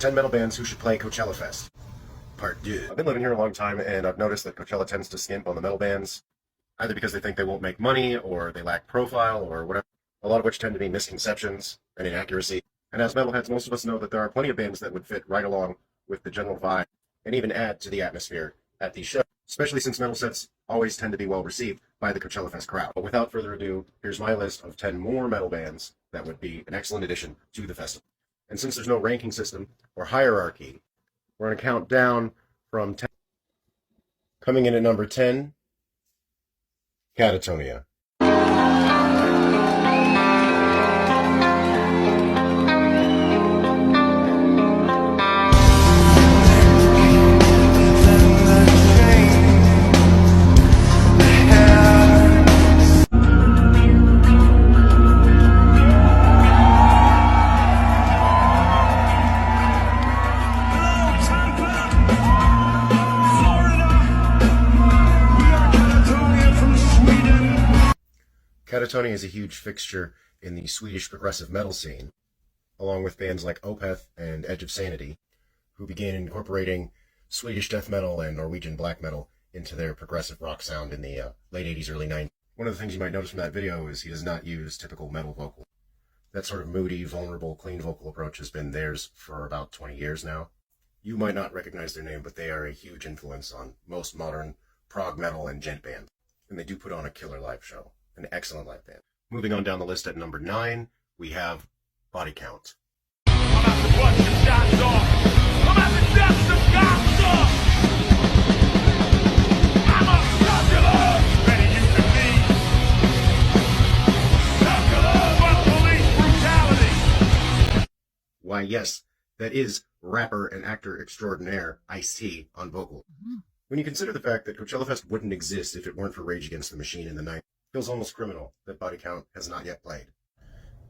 10 metal bands who should play Coachella Fest. Part 2. I've been living here a long time, and I've noticed that Coachella tends to skimp on the metal bands, either because they think they won't make money, or they lack profile, or whatever, a lot of which tend to be misconceptions and inaccuracy. And as metalheads, most of us know that there are plenty of bands that would fit right along with the general vibe, and even add to the atmosphere at these shows, especially since metal sets always tend to be well received by the Coachella Fest crowd. But without further ado, here's my list of 10 more metal bands that would be an excellent addition to the festival. And since there's no ranking system or hierarchy, we're going to count down from 10. Coming in at number 10, Catatonia. Catatonia is a huge fixture in the Swedish progressive metal scene, along with bands like Opeth and Edge of Sanity, who began incorporating Swedish death metal and Norwegian black metal into their progressive rock sound in the late 80s, early 90s. One of the things you might notice from that video is he does not use typical metal vocal. That sort of moody, vulnerable, clean vocal approach has been theirs for about 20 years now. You might not recognize their name, but they are a huge influence on most modern prog metal and gent bands, and they do put on a killer live show. An excellent live band. Moving on down the list at number 9, we have Body Count. Why, yes, that is rapper and actor extraordinaire Ice-T on vocal. When you consider the fact that Coachella Fest wouldn't exist if it weren't for Rage Against the Machine in the 90s, it feels almost criminal that Body Count has not yet played.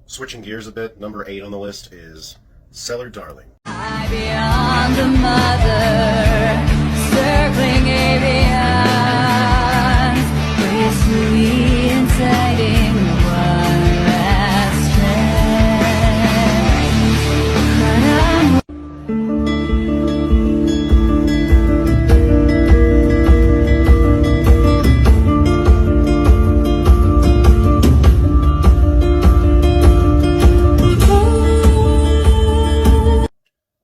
Switching gears a bit, number 8 on the list is Cellar Darling. I beyond the mother, circling avians, gracefully inciting one last trend.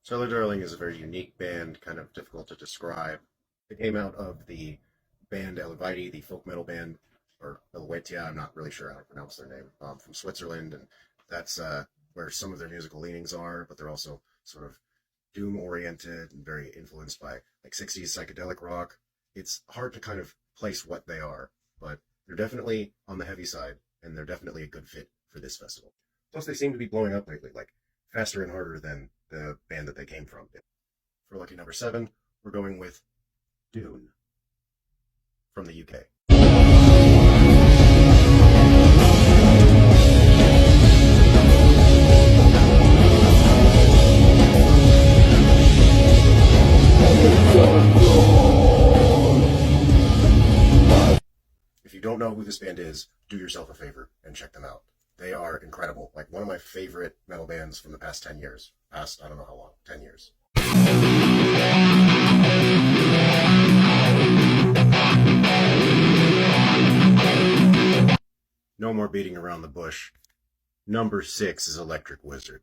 Cellar Darling is a very unique band, kind of difficult to describe. It came out of the band Eleviti, the folk metal band, or Helvetia, I'm not really sure how to pronounce their name, from Switzerland, and that's where some of their musical leanings are, but they're also sort of doom-oriented and very influenced by like 60s psychedelic rock. It's hard to kind of place what they are, but they're definitely on the heavy side, and they're definitely a good fit for this festival. Plus, they seem to be blowing up lately, like faster and harder than the band that they came from. For lucky number 7, we're going with Dune from the UK. If you don't know who this band is, do yourself a favor and check them out. They are incredible. Like one of my favorite metal bands from the past 10 years. Past, I don't know how long, 10 years. No more beating around the bush. Number 6 is Electric Wizard.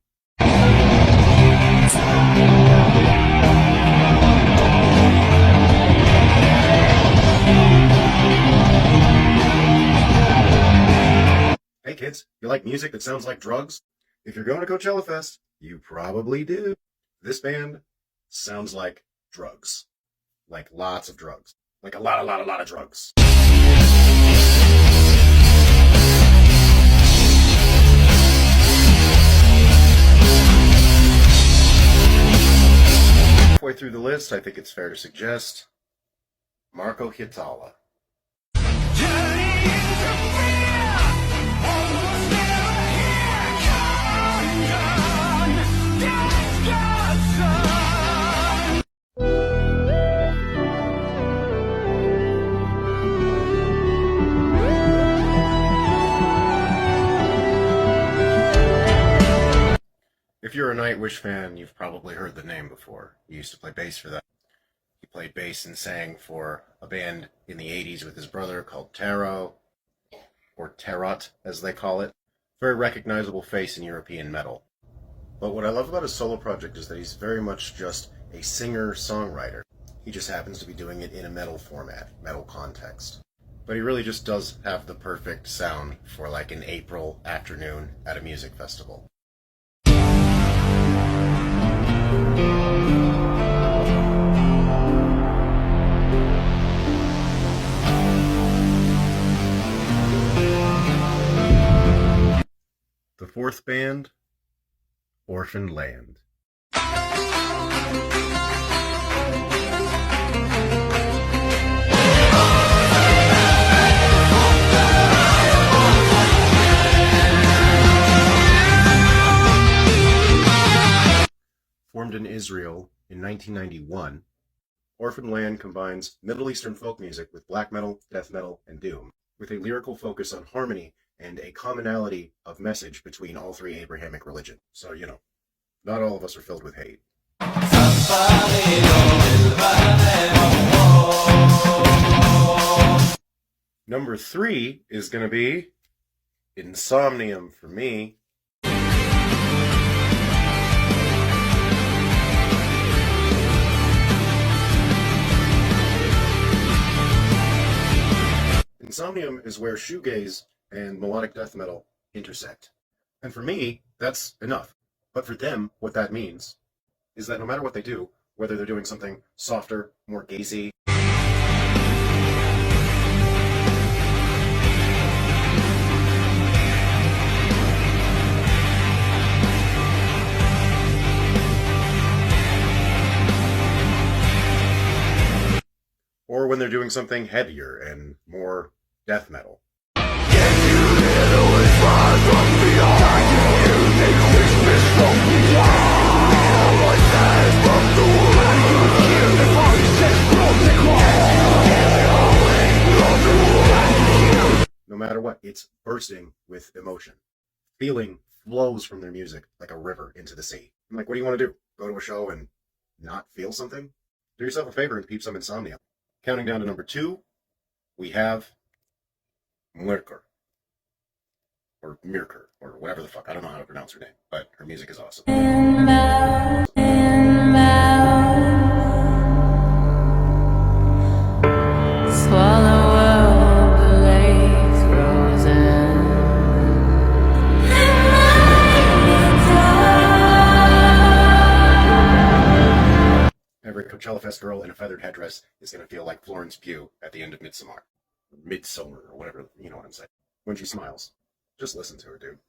Hey kids, you like music that sounds like drugs? If you're going to Coachella Fest, you probably do. This band sounds like drugs. Like lots of drugs. Like a lot of drugs. Halfway through the list, I think it's fair to suggest Marco Hietala. If you're a night Wish fan, you've probably heard the name before. He used to play bass for them. He played bass and sang for a band in the 80s with his brother called Taro, or Tarot as they call it. Very recognizable face in European metal. But what I love about his solo project is that he's very much just a singer-songwriter. He just happens to be doing it in a metal format, metal context. But he really just does have the perfect sound for like an April afternoon at a music festival. The fourth band, Orphan Land. Formed in Israel in 1991, Orphan Land combines Middle Eastern folk music with black metal, death metal, and doom, with a lyrical focus on harmony and a commonality of message between all three Abrahamic religions. So, you know, not all of us are filled with hate. Number 3 is going to be Insomnium for me. Insomnium is where shoegaze and melodic death metal intersect. And for me, that's enough. But for them, what that means is that no matter what they do, whether they're doing something softer, more gazy, or when they're doing something heavier and more death metal. No matter what, it's bursting with emotion. Feeling flows from their music like a river into the sea. I'm like, what do you want to do? Go to a show and not feel something? Do yourself a favor and peep some Insomnia. Counting down to number 2, we have Myrkur. Or Mirker, or whatever the fuck. I don't know how to pronounce her name, but her music is awesome. Swallow up the lake's frozen. Every Coachella Fest girl in a feathered headdress is going to feel like Florence Pugh at the end of Midsummer, or whatever, you know what I'm saying. When she smiles. Just listen to her, dude.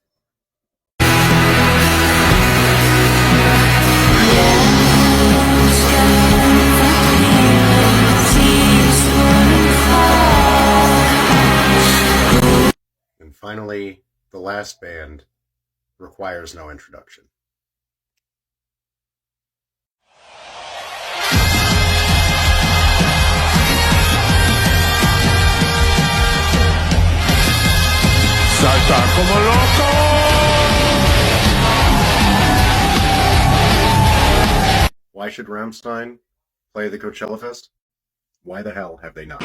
And finally, the last band requires no introduction. Salta como loco. Why should Rammstein play the Coachella Fest? Why the hell have they not?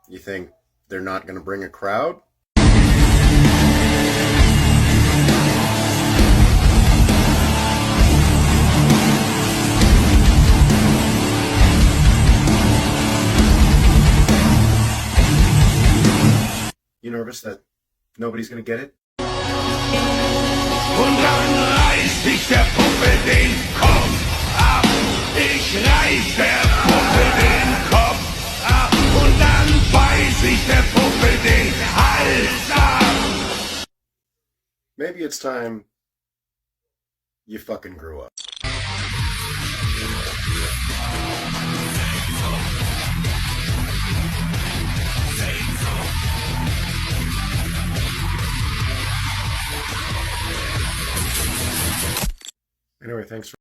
You think they're not going to bring a crowd? You nervous that nobody's gonna get it? Und dann reißt ich der Puppe den Kopf ab. Ich reiß der Puppe den Kopf ab. Und dann beiß ich der Puppe den Hals ab. Maybe it's time you fucking grew up. Anyway, thanks for